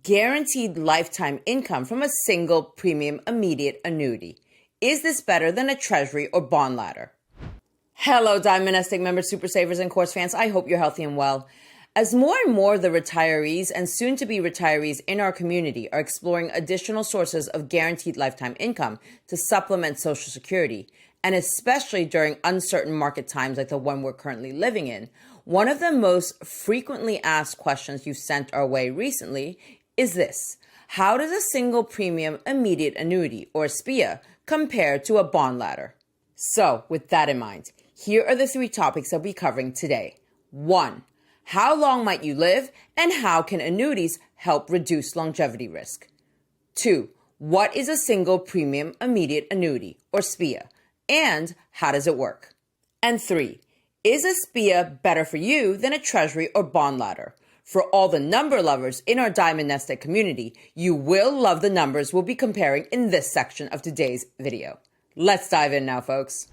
guaranteed lifetime income from a single premium immediate annuity. Is this better than a treasury or bond ladder? Hello, Diamond NestEgg members, super savers, and course fans. I hope you're healthy and well. As more and more of the retirees and soon-to-be retirees in our community are exploring additional sources of guaranteed lifetime income to supplement Social Security, and especially during uncertain market times like the one we're currently living in, one of the most frequently asked questions you've sent our way recently is this: how does a single premium immediate annuity, or SPIA, compare to a bond ladder? So, with that in mind, here are the three topics I'll be covering today. 1. How long might you live, and how can annuities help reduce longevity risk? 2. What is a single premium immediate annuity, or SPIA, and how does it work? And 3. Is a SPIA better for you than a treasury or bond ladder? For all the number lovers in our Diamond NestEgg community, you will love the numbers we'll be comparing in this section of today's video. Let's dive in now, folks.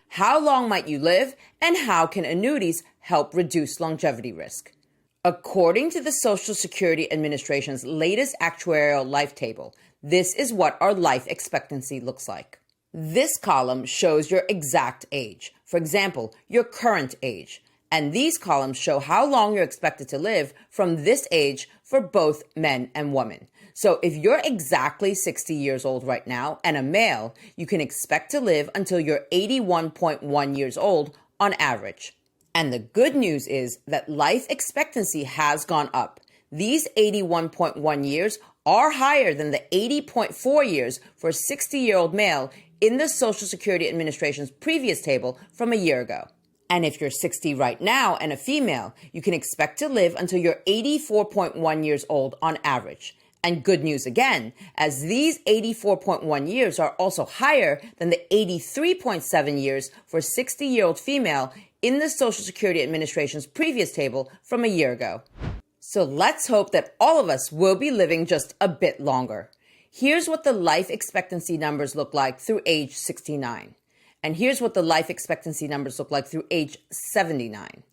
How long might you live, and how can annuities help reduce longevity risk? According to the Social Security Administration's latest actuarial life table, this is what our life expectancy looks like. This column shows your exact age, for example, your current age, and these columns show how long you're expected to live from this age for both men and women. So if you're exactly 60 years old right now and a male, you can expect to live until you're 81.1 years old on average. And the good news is that life expectancy has gone up. These 81.1 years are higher than the 80.4 years for a 60-year-old male in the Social Security Administration's previous table from a year ago. And if you're 60 right now and a female, you can expect to live until you're 84.1 years old on average. And good news again, as these 84.1 years are also higher than the 83.7 years for a 60-year-old female in the Social Security Administration's previous table from a year ago. So let's hope that all of us will be living just a bit longer. Here's what the life expectancy numbers look like through age 69. And here's what the life expectancy numbers look like through age 79.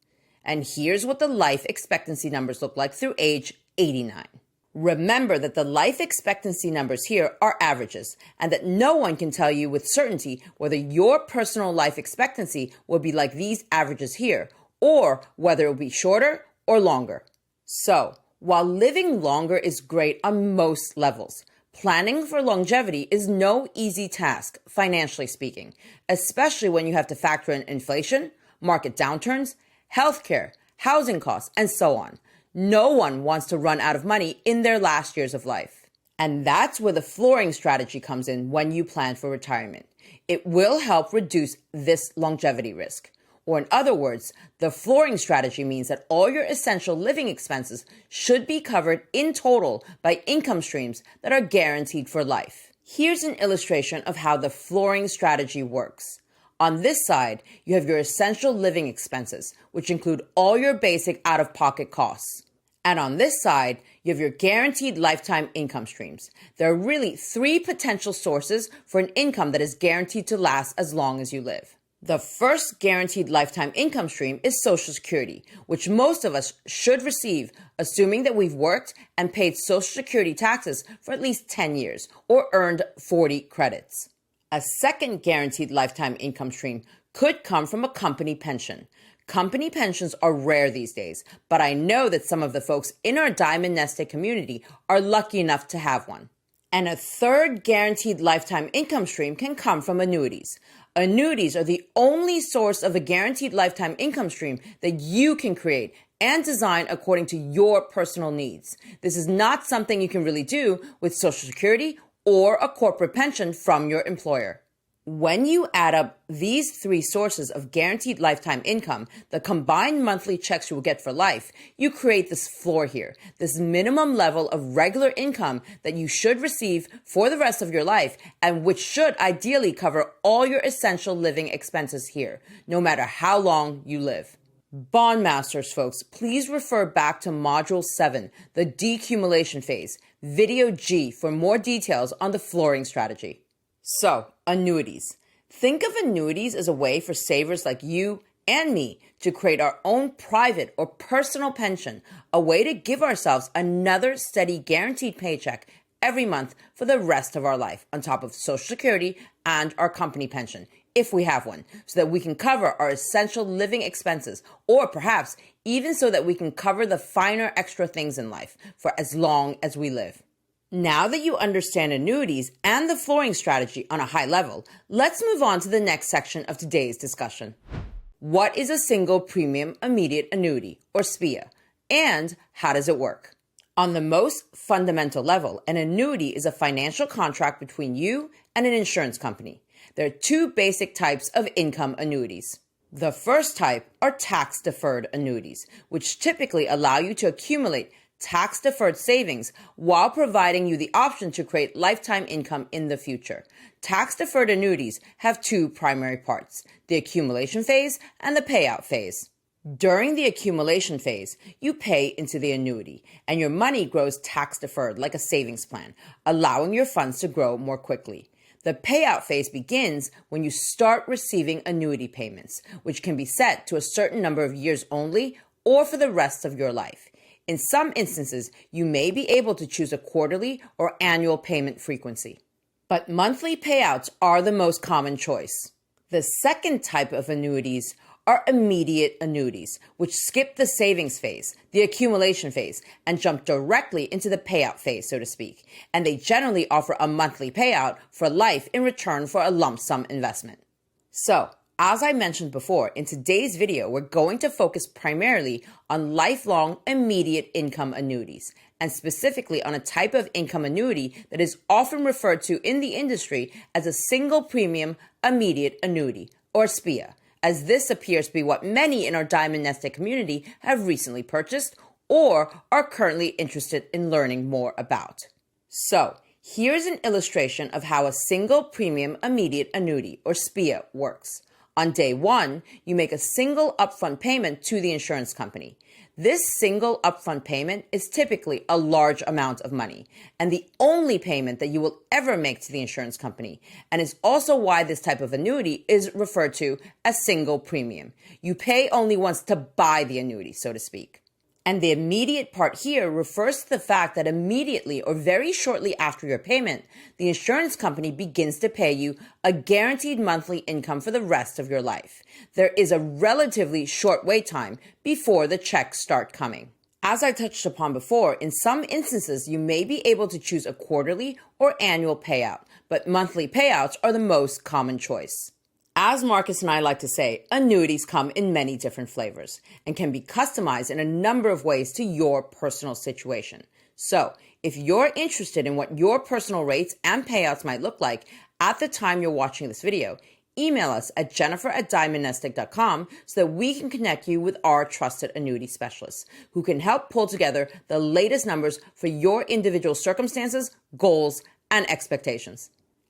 And here's what the life expectancy numbers look like through age 89. Remember that the life expectancy numbers here are averages, and that no one can tell you with certainty whether your personal life expectancy will be like these averages here, or whether it will be shorter or longer. So, while living longer is great on most levels, planning for longevity is no easy task, financially speaking, especially when you have to factor in inflation, market downturns, healthcare, housing costs, and so on. No one wants to run out of money in their last years of life. And that's where the flooring strategy comes in when you plan for retirement. It will help reduce this longevity risk. Or in other words, the flooring strategy means that all your essential living expenses should be covered in total by income streams that are guaranteed for life. Here's an illustration of how the flooring strategy works. On this side, you have your essential living expenses, which include all your basic out-of-pocket costs. And on this side, you have your guaranteed lifetime income streams. There are really three potential sources for an income that is guaranteed to last as long as you live. The first guaranteed lifetime income stream is Social Security, which most of us should receive, assuming that we've worked and paid Social Security taxes for at least 10 years or earned 40 credits. A second guaranteed lifetime income stream could come from a company pension. Company pensions are rare these days, but I know that some of the folks in our Diamond NestEgg community are lucky enough to have one. And a third guaranteed lifetime income stream can come from annuities. Annuities are the only source of a guaranteed lifetime income stream that you can create and design according to your personal needs. This is not something you can really do with Social Security or a corporate pension from your employer. When you add up these three sources of guaranteed lifetime income, the combined monthly checks you will get for life, you create this floor here, this minimum level of regular income that you should receive for the rest of your life, and which should ideally cover all your essential living expenses here, no matter how long you live. Bond masters, folks, please refer back to Module 7, the decumulation phase, Video G, for more details on the flooring strategy. So, annuities. Think of annuities as a way for savers like you and me to create our own private or personal pension, a way to give ourselves another steady guaranteed paycheck every month for the rest of our life, on top of Social Security and our company pension, if we have one, so that we can cover our essential living expenses, or perhaps even so that we can cover the finer extra things in life for as long as we live. Now that you understand annuities and the flooring strategy on a high level, let's move on to the next section of today's discussion. What is a single premium immediate annuity, or SPIA, and how does it work? On the most fundamental level, an annuity is a financial contract between you and an insurance company. There are two basic types of income annuities. The first type are tax-deferred annuities, which typically allow you to accumulate tax-deferred savings while providing you the option to create lifetime income in the future. Tax-deferred annuities have two primary parts: the accumulation phase and the payout phase. During the accumulation phase, you pay into the annuity, and your money grows tax-deferred like a savings plan, allowing your funds to grow more quickly. The payout phase begins when you start receiving annuity payments, which can be set to a certain number of years only or for the rest of your life. In some instances, you may be able to choose a quarterly or annual payment frequency. But monthly payouts are the most common choice. The second type of annuities are immediate annuities, which skip the savings phase, the accumulation phase, and jump directly into the payout phase, so to speak. And they generally offer a monthly payout for life in return for a lump sum investment. So, as I mentioned before, in today's video, we're going to focus primarily on lifelong immediate income annuities, and specifically on a type of income annuity that is often referred to in the industry as a single premium immediate annuity, or SPIA, as this appears to be what many in our Diamond NestEgg community have recently purchased or are currently interested in learning more about. So, here's an illustration of how a single premium immediate annuity, or SPIA, works. On day one, you make a single upfront payment to the insurance company. This single upfront payment is typically a large amount of money, and the only payment that you will ever make to the insurance company, and is also why this type of annuity is referred to as single premium. You pay only once to buy the annuity, so to speak. And the immediate part here refers to the fact that immediately or very shortly after your payment, the insurance company begins to pay you a guaranteed monthly income for the rest of your life. There is a relatively short wait time before the checks start coming. As I touched upon before, in some instances, you may be able to choose a quarterly or annual payout, but monthly payouts are the most common choice. As Marcus and I like to say, annuities come in many different flavors and can be customized in a number of ways to your personal situation. So, if you're interested in what your personal rates and payouts might look like at the time you're watching this video, email us at jennifer@diamondnestegg.com so that we can connect you with our trusted annuity specialists who can help pull together the latest numbers for your individual circumstances, goals, and expectations.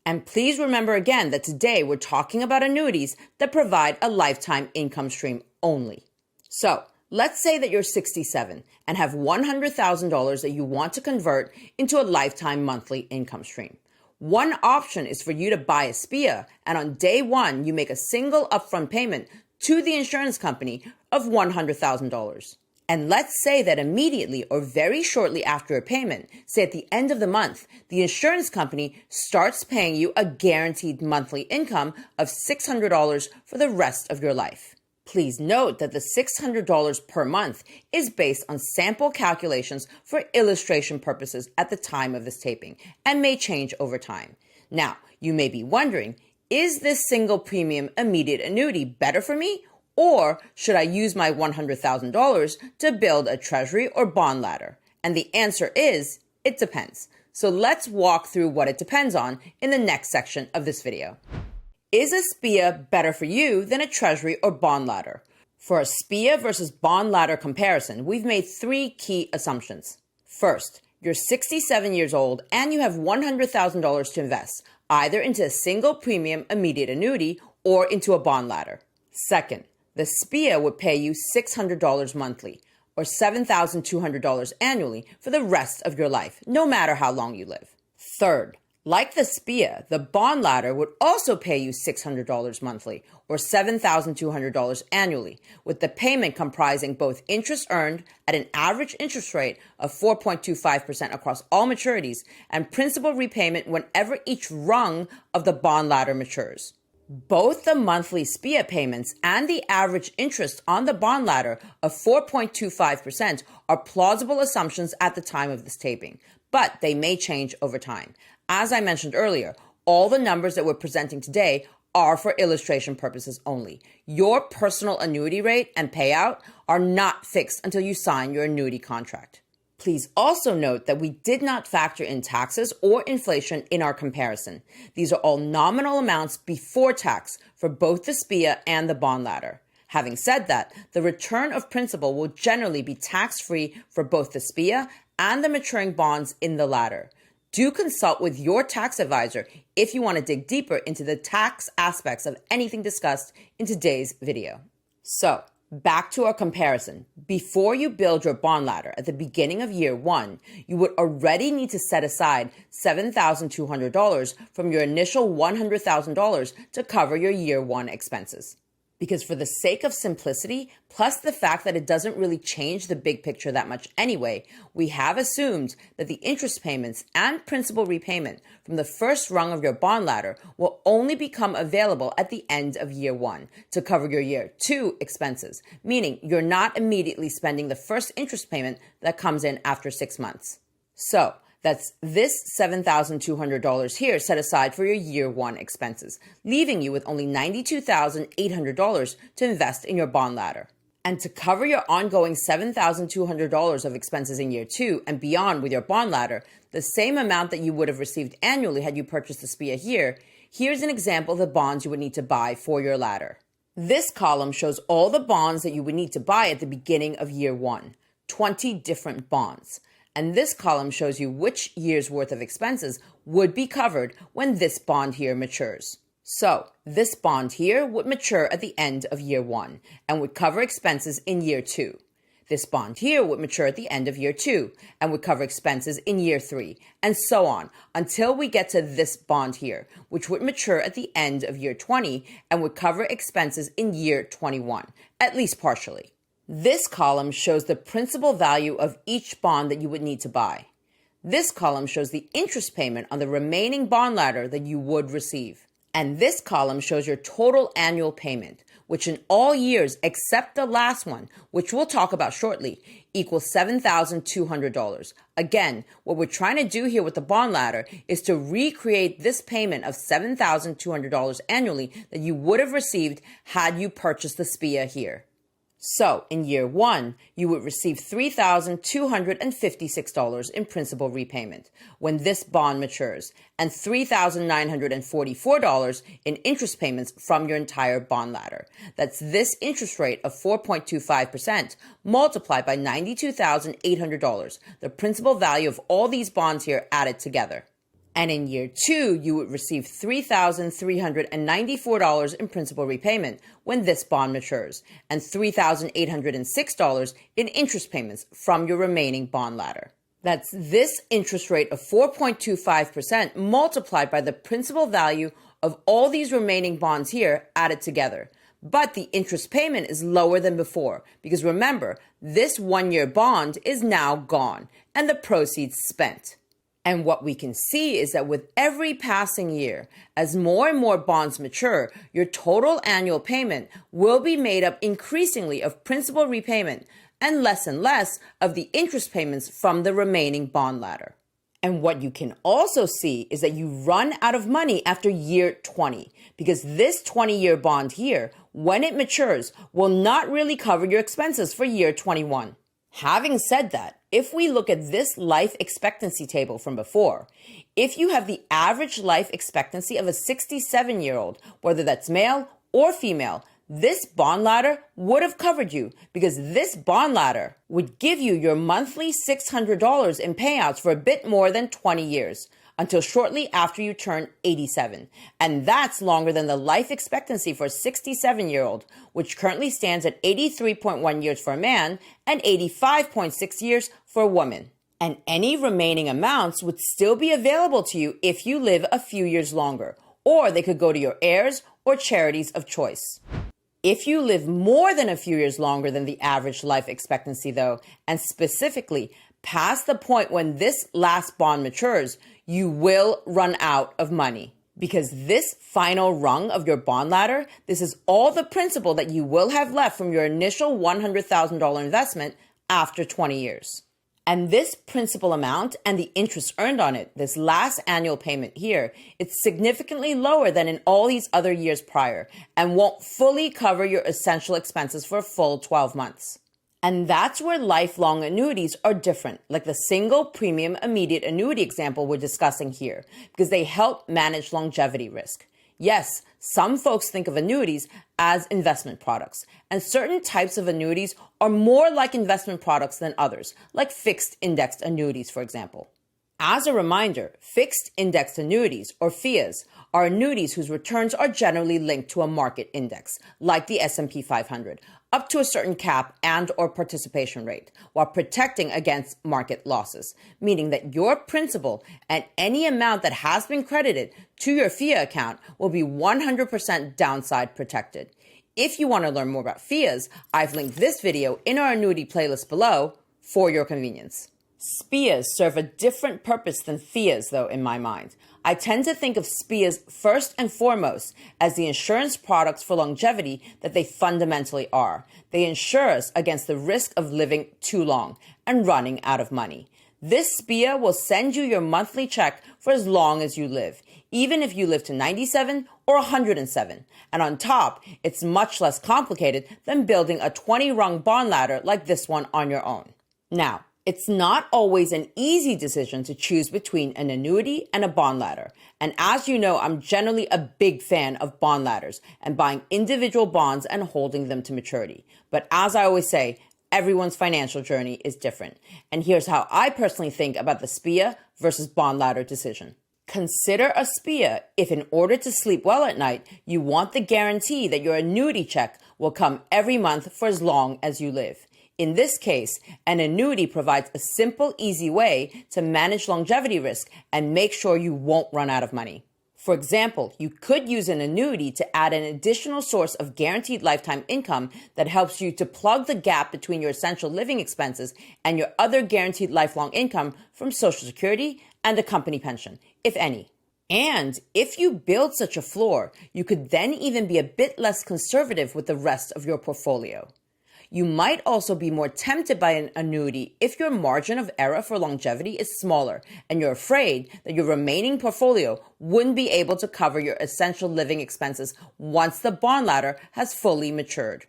And please remember again that today we're talking about annuities that provide a lifetime income stream only. So, let's say that you're 67 and have $100,000 that you want to convert into a lifetime monthly income stream. One option is for you to buy a SPIA, and on day one, you make a single upfront payment to the insurance company of $100,000. And let's say that immediately or very shortly after a payment, say at the end of the month, the insurance company starts paying you a guaranteed monthly income of $600 for the rest of your life. Please note that the $600 per month is based on sample calculations for illustration purposes at the time of this taping and may change over time. Now, you may be wondering, is this single premium immediate annuity better for me? Or should I use my $100,000 to build a treasury or bond ladder? And the answer is, it depends. So let's walk through what it depends on in the next section of this video. Is a SPIA better for you than a treasury or bond ladder? For a SPIA versus bond ladder comparison, we've made three key assumptions. First, you're 67 years old and you have $100,000 to invest, either into a single premium immediate annuity or into a bond ladder. Second, the SPIA would pay you $600 monthly, or $7,200 annually for the rest of your life, no matter how long you live. Third, Like the SPIA, the bond ladder would also pay you $600 monthly or $7,200 annually, with the payment comprising both interest earned at an average interest rate of 4.25% across all maturities and principal repayment whenever each rung of the bond ladder matures. Both the monthly SPIA payments and the average interest on the bond ladder of 4.25% are plausible assumptions at the time of this taping, but they may change over time. As I mentioned earlier, all the numbers that we're presenting today are for illustration purposes only. Your personal annuity rate and payout are not fixed until you sign your annuity contract. Please also note that we did not factor in taxes or inflation in our comparison. These are all nominal amounts before tax for both the SPIA and the bond ladder. Having said that, the return of principal will generally be tax-free for both the SPIA and the maturing bonds in the ladder. Do consult with your tax advisor if you want to dig deeper into the tax aspects of anything discussed in today's video. So, back to our comparison. Before you build your bond ladder at the beginning of year one, you would already need to set aside $7,200 from your initial $100,000 to cover your year one expenses. Because for the sake of simplicity, plus the fact that it doesn't really change the big picture that much anyway, we have assumed that the interest payments and principal repayment from the first rung of your bond ladder will only become available at the end of year one to cover your year two expenses, meaning you're not immediately spending the first interest payment that comes in after 6 months. So, that's this $7,200 here set aside for your year one expenses, leaving you with only $92,800 to invest in your bond ladder. And to cover your ongoing $7,200 of expenses in year two and beyond with your bond ladder, the same amount that you would have received annually had you purchased the SPIA here, here's an example of the bonds you would need to buy for your ladder. This column shows all the bonds that you would need to buy at the beginning of year one, 20 different bonds. And this column shows you which year's worth of expenses would be covered when this bond here matures. So, this bond here would mature at the end of year one and would cover expenses in year two. This bond here would mature at the end of year two and would cover expenses in year three, and so on, until we get to this bond here, which would mature at the end of year 20 and would cover expenses in year 21, at least partially. This column shows the principal value of each bond that you would need to buy. This column shows the interest payment on the remaining bond ladder that you would receive. And this column shows your total annual payment, which in all years except the last one, which we'll talk about shortly, equals $7,200. Again, what we're trying to do here with the bond ladder is to recreate this payment of $7,200 annually that you would have received had you purchased the SPIA here. So, in year one, you would receive $3,256 in principal repayment when this bond matures, and $3,944 in interest payments from your entire bond ladder. That's this interest rate of 4.25% multiplied by $92,800, the principal value of all these bonds here added together. And in year two, you would receive $3,394 in principal repayment when this bond matures, and $3,806 in interest payments from your remaining bond ladder. That's this interest rate of 4.25% multiplied by the principal value of all these remaining bonds here added together. But the interest payment is lower than before, because remember, this one-year bond is now gone, and the proceeds spent. And what we can see is that with every passing year, as more and more bonds mature, your total annual payment will be made up increasingly of principal repayment and less of the interest payments from the remaining bond ladder. And what you can also see is that you run out of money after year 20, because this 20-year bond here, when it matures, will not really cover your expenses for year 21. Having said that, if we look at this life expectancy table from before, if you have the average life expectancy of a 67-year-old, whether that's male or female, this bond ladder would have covered you, because this bond ladder would give you your monthly $600 in payouts for a bit more than 20 years, until shortly after you turn 87. And that's longer than the life expectancy for a 67-year-old, which currently stands at 83.1 years for a man and 85.6 years for a woman. And any remaining amounts would still be available to you if you live a few years longer, or they could go to your heirs or charities of choice. If you live more than a few years longer than the average life expectancy, though, and specifically past the point when this last bond matures, you will run out of money. Because this final rung of your bond ladder, this is all the principal that you will have left from your initial $100,000 investment after 20 years. And this principal amount and the interest earned on it, this last annual payment here, it's significantly lower than in all these other years prior and won't fully cover your essential expenses for a full 12 months. And that's where lifelong annuities are different, like the single premium immediate annuity example we're discussing here, because they help manage longevity risk. Yes, some folks think of annuities as investment products, and certain types of annuities are more like investment products than others, like fixed indexed annuities, for example. As a reminder, fixed indexed annuities, or SPIAs, are annuities whose returns are generally linked to a market index, like the S&P 500, up to a certain cap and or participation rate, while protecting against market losses, meaning that your principal and any amount that has been credited to your SPIA account will be 100% downside protected. If you want to learn more about SPIAs, I've linked this video in our annuity playlist below for your convenience. SPIAs serve a different purpose than SPIAs, though, in my mind. I tend to think of SPIAs first and foremost as the insurance products for longevity that they fundamentally are. They insure us against the risk of living too long and running out of money. This SPIA will send you your monthly check for as long as you live, even if you live to 97 or 107. And on top, it's much less complicated than building a 20-rung bond ladder like this one on your own. Now, it's not always an easy decision to choose between an annuity and a bond ladder. And as you know, I'm generally a big fan of bond ladders and buying individual bonds and holding them to maturity. But as I always say, everyone's financial journey is different. And here's how I personally think about the SPIA versus bond ladder decision. Consider a SPIA if, in order to sleep well at night, you want the guarantee that your annuity check will come every month for as long as you live. In this case, an annuity provides a simple, easy way to manage longevity risk and make sure you won't run out of money. For example, you could use an annuity to add an additional source of guaranteed lifetime income that helps you to plug the gap between your essential living expenses and your other guaranteed lifelong income from Social Security and a company pension, if any. And if you build such a floor, you could then even be a bit less conservative with the rest of your portfolio. You might also be more tempted by an annuity if your margin of error for longevity is smaller and you're afraid that your remaining portfolio wouldn't be able to cover your essential living expenses once the bond ladder has fully matured.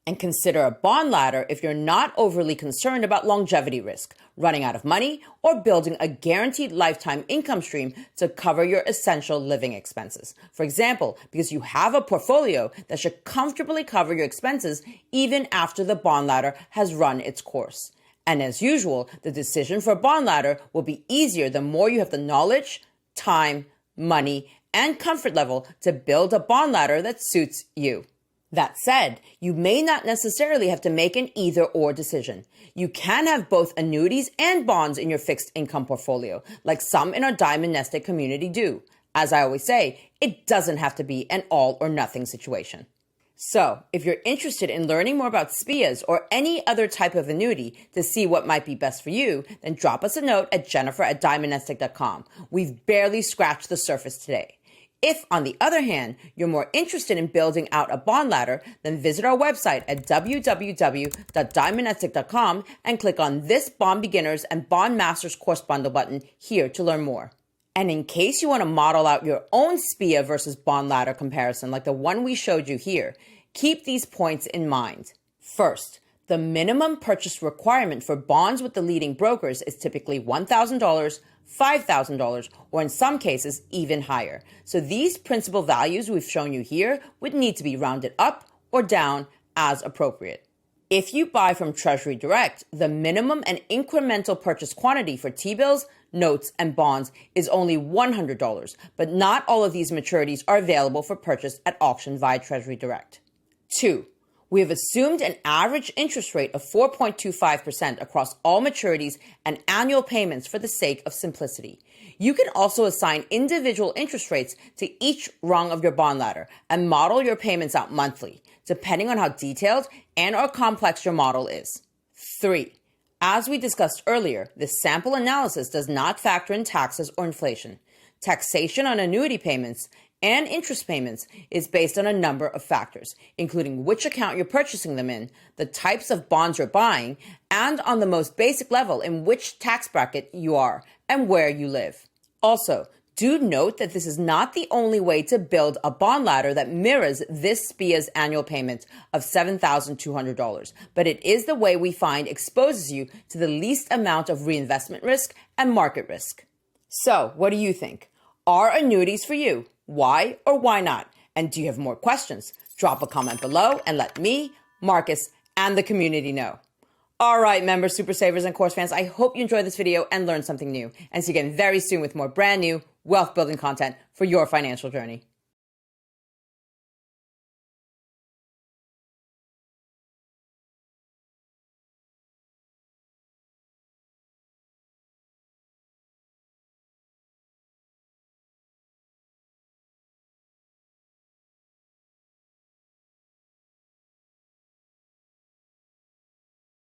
And consider a bond ladder if you're not overly concerned about longevity risk, running out of money, or building a guaranteed lifetime income stream to cover your essential living expenses. For example, because you have a portfolio that should comfortably cover your expenses even after the bond ladder has run its course. And as usual, the decision for a bond ladder will be easier the more you have the knowledge, time, money, and comfort level to build a bond ladder that suits you. That said, you may not necessarily have to make an either-or decision. You can have both annuities and bonds in your fixed income portfolio, like some in our Diamond NestEgg community do. As I always say, it doesn't have to be an all-or-nothing situation. So, if you're interested in learning more about SPIAs or any other type of annuity to see what might be best for you, then drop us a note at jennifer@diamondnestegg.com. We've barely scratched the surface today. If, on the other hand, you're more interested in building out a bond ladder, then visit our website at www.diamondnestegg.com and click on this Bond Beginners and Bond Masters course bundle button here to learn more. And in case you want to model out your own SPIA versus bond ladder comparison like the one we showed you here, keep these points in mind. First, the minimum purchase requirement for bonds with the leading brokers is typically $1,000, $5,000, or in some cases, even higher. So these principal values we've shown you here would need to be rounded up or down as appropriate. If you buy from Treasury Direct, the minimum and incremental purchase quantity for T-bills, notes, and bonds is only $100, but not all of these maturities are available for purchase at auction via Treasury Direct. 2. We have assumed an average interest rate of 4.25% across all maturities and annual payments for the sake of simplicity. You can also assign individual interest rates to each rung of your bond ladder and model your payments out monthly, depending on how detailed and/or complex your model is. 3. As we discussed earlier, this sample analysis does not factor in taxes or inflation. Taxation on annuity payments and interest payments is based on a number of factors, including which account you're purchasing them in, the types of bonds you're buying, and on the most basic level in which tax bracket you are and where you live. Also, do note that this is not the only way to build a bond ladder that mirrors this SPIA's annual payment of $7,200, but it is the way we find exposes you to the least amount of reinvestment risk and market risk. So, what do you think? Are annuities for you? Why or why not? And do you have more questions? Drop a comment below and let me, Marcus, and the community know. All right, members, super savers, and course fans, I hope you enjoyed this video and learned something new. And see you again very soon with more brand new wealth building content for your financial journey.